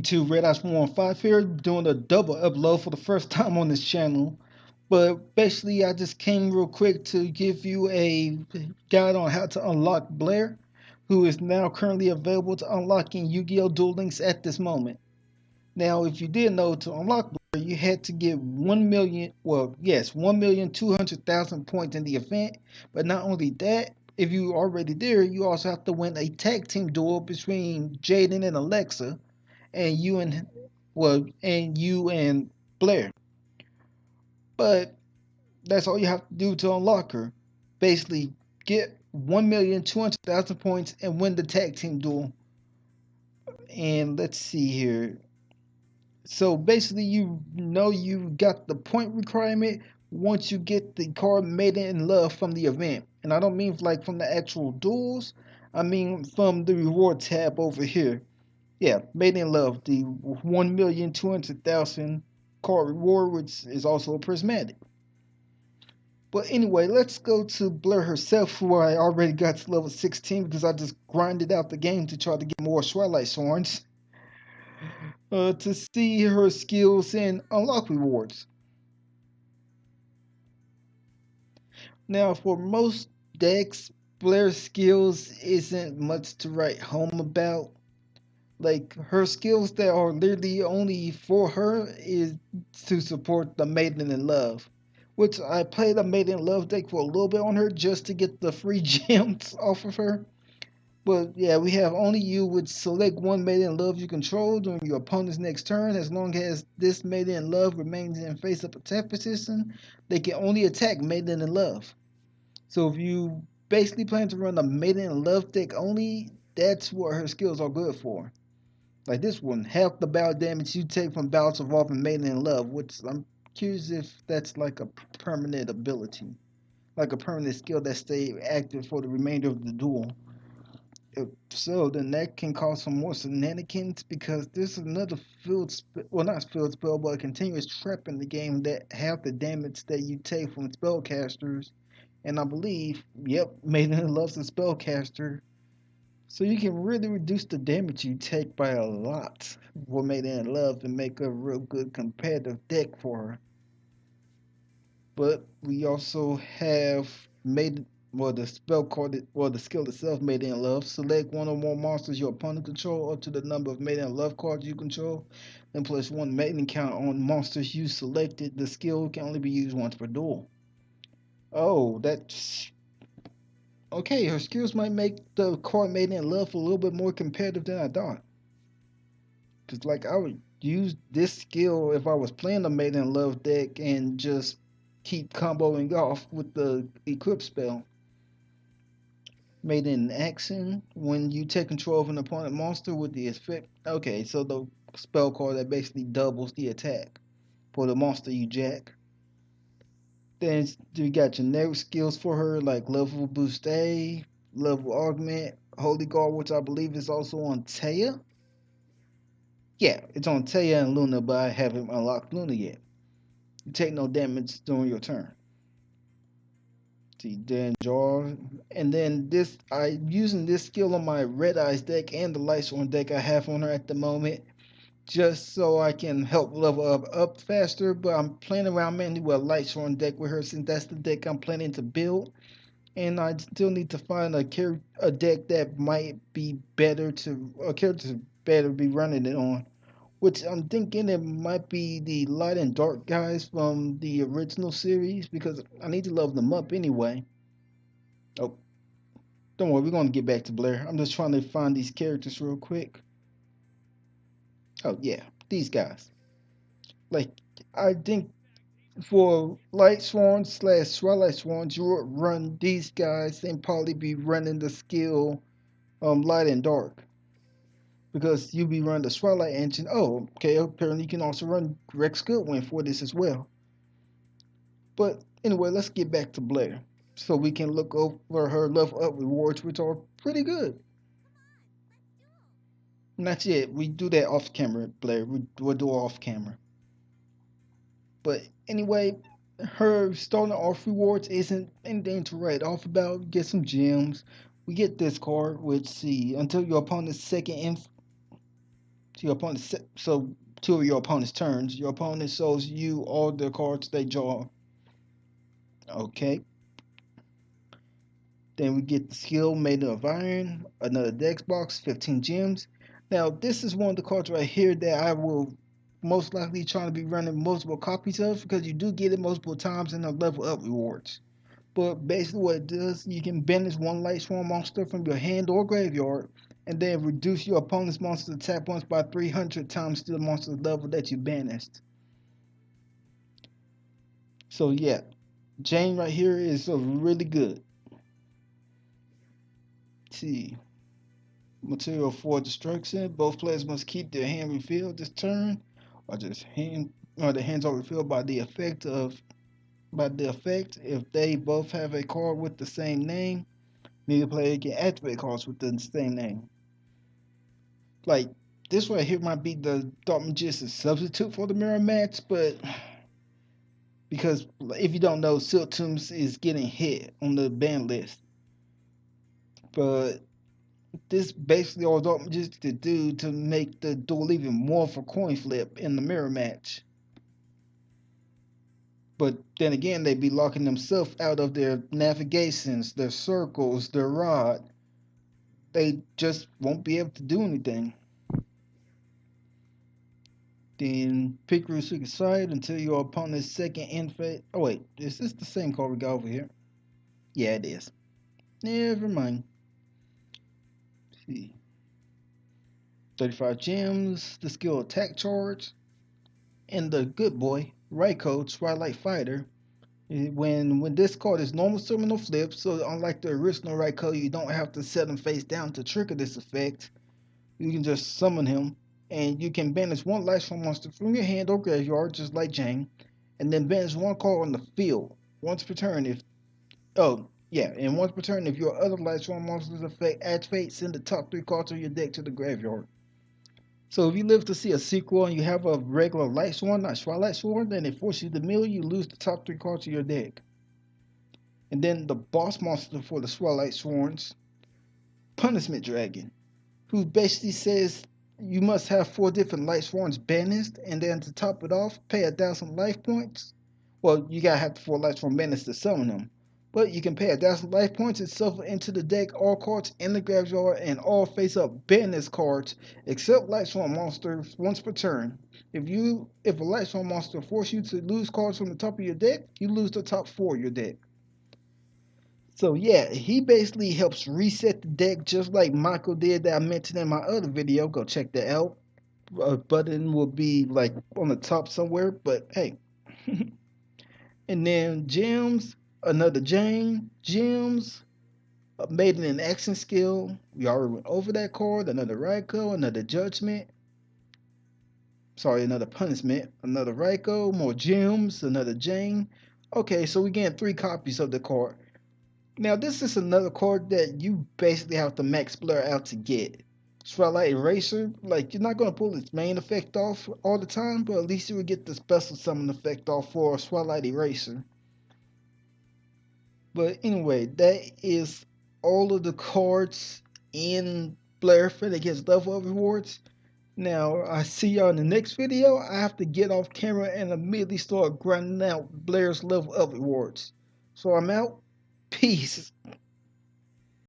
YouTube, Red Ice 115 here, doing a double upload for the first time on this channel. But basically, I just came real quick to give you a guide on how to unlock Blair, who is now currently available to unlock in Yu-Gi-Oh! Duel Links at this moment. Now, if you didn't know, to unlock Blair, you had to get 1 million, well, yes, 1,200,000 points in the event. But not only that, if you already there, you also have to win a tag team duel between Jaden and Alexa and you and Blair. But that's all you have to do to unlock her. Basically, get 1,200,000 points and win the tag team duel. And let's see here. So basically, you know you got the point requirement once you get the card Made in Love from the event. And I don't mean like from the actual duels. I mean from the reward tab over here. Yeah, Made in Love, the 1,200,000 card reward, which is also a prismatic. But anyway, let's go to Blair herself, who I already got to level 16 because I just grinded out the game to try to get more Twilight Swords. To see her skills and unlock rewards. Now, for most decks, Blair's skills isn't much to write home about. Like, her skills that are literally only for her is to support the Maiden in Love, which I played a Maiden in Love deck for a little bit on her just to get the free gems off of her. But yeah, we have only you would select one Maiden in Love you control during your opponent's next turn. As long as this Maiden in Love remains in face-up attack position, they can only attack Maiden in Love. So if you basically plan to run a Maiden in Love deck only, that's what her skills are good for. Like this one, half the battle damage you take from battles involving Maiden in Love, which I'm curious if that's like a permanent ability, like a permanent skill that stays active for the remainder of the duel. If so, then that can cause some more shenanigans because there's another well, not field spell, but a continuous trap in the game that have the damage that you take from spellcasters. And I believe, yep, Maiden loves a spellcaster. So you can really reduce the damage you take by a lot for Maiden Love and make a real good competitive deck for her. But we also have made the spell card the skill itself Made in Love. Select one or more monsters your opponent control up to the number of Made in Love cards you control, then place one maiden count on monsters you selected. The skill can only be used once per duel. Oh, that's okay. Her skills might make the card Made in Love a little bit more competitive than I thought. Cause like I would use this skill if I was playing a Made in Love deck and just keep comboing off with the equip spell. Made in action when you take control of an opponent monster with the effect. Okay, so the spell card that basically doubles the attack for the monster you jack. Then you got generic skills for her like level boost A, level augment, holy guard, which I believe is also on Taya. Yeah, it's on Taya and Luna, but I haven't unlocked Luna yet. You take no damage during your turn. See, then draw, and then this I'm using this skill on my Red Eyes deck and the Lightsworn deck I have on her at the moment, just so I can help level up faster. But I'm playing around mainly with a Lightsworn deck with her since that's the deck I'm planning to build, and I still need to find a deck that might be better to a character better be running it on. Which I'm thinking it might be the light and dark guys from the original series because I need to level them up anyway. Oh, don't worry, we're gonna get back to Blair. I'm just trying to find these characters real quick. Oh yeah, these guys. Like I think for Light Swans slash Twilight Swans, you would run these guys and probably be running the skill Light and Dark. Because you'll be running the Twilight engine. Oh, okay, apparently you can also run Rex Goodwin for this as well. But anyway, let's get back to Blair. So we can look over her level up rewards, which are pretty good. Not yet. We do that off camera, Blair. We'll do it off camera. But anyway, her starting off rewards isn't anything to write off about. Get some gems. We get this card, which see until your opponent's second to your opponent. So two of your opponent's turns. Your opponent shows you all the cards they draw. Okay. Then we get the skill made of iron, another dex box, 15 gems. Now this is one of the cards right here that I will most likely try to be running multiple copies of because you do get it multiple times in the level up rewards. But basically what it does, you can banish one light swarm monster from your hand or graveyard, and then reduce your opponent's monster attack points by 300 times to the monster's level that you banished. So yeah, Jane right here is really good. Let's see. Material for destruction. Both players must keep their hand refilled this turn, or just hand or the hands are refilled by the effect. If they both have a card with the same name, neither player can activate cards with the same name. Like this right here might be the Dark Magician's substitute for the mirror match, but because if you don't know, Silk Tombs is getting hit on the ban list. But this basically all Dark Magician to do to make the duel even more of a coin flip in the mirror match. But then again, they be locking themselves out of their navigations, their circles, their rod. They just won't be able to do anything. Then pick your secret side until your opponent's second end phase. Oh wait, is this the same card we got over here? Yeah, it is. Never mind. Let's see. 35 gems, the skill attack charge, and the good boy, Raikou, Twilight Fighter. When this card is normal summon or flip, so unlike the original Raikou, you don't have to set him face down to trigger this effect. You can just summon him, and you can banish one Lightstorm monster from your hand or graveyard, just like Jang, and then banish one card on the field once per turn. And once per turn, if your other Lightstorm monster's effect activates, send the top 3 cards of your deck to the graveyard. So if you live to see a sequel and you have a regular Light Sworn, not Twilight Sworn, then it forces you to mill, you lose the top 3 cards of your deck. And then the boss monster for the Twilight Sworns, Punishment Dragon, who basically says you must have 4 different Light Sworns banished, and then to top it off, pay 1,000 life points. Well, you gotta have the 4 Light Sworn banished to summon them. But you can pay 1,000 life points and shuffle into the deck all cards in the graveyard and all face-up banished cards, except Lightstorm monsters once per turn. If a Lightstorm monster forces you to lose cards from the top of your deck, you lose the top 4 of your deck. So yeah, he basically helps reset the deck just like Michael did that I mentioned in my other video. Go check that out. A button will be like on the top somewhere, but hey. And then gems, another Jane, gems, Maiden in Action skill. We already went over that card. Another Raikou, another Judgment. Sorry, another Punishment, another Raikou, more gems, another Jane. Okay, so we get 3 copies of the card. Now this is another card that you basically have to max Blair out to get. Twilight Eraser, like you're not gonna pull its main effect off all the time, but at least you would get the special summon effect off for Twilight Eraser. But anyway, that is all of the cards in Blair for that gets level up rewards. Now, I see y'all in the next video. I have to get off camera and immediately start grinding out Blair's level up rewards. So I'm out. Peace.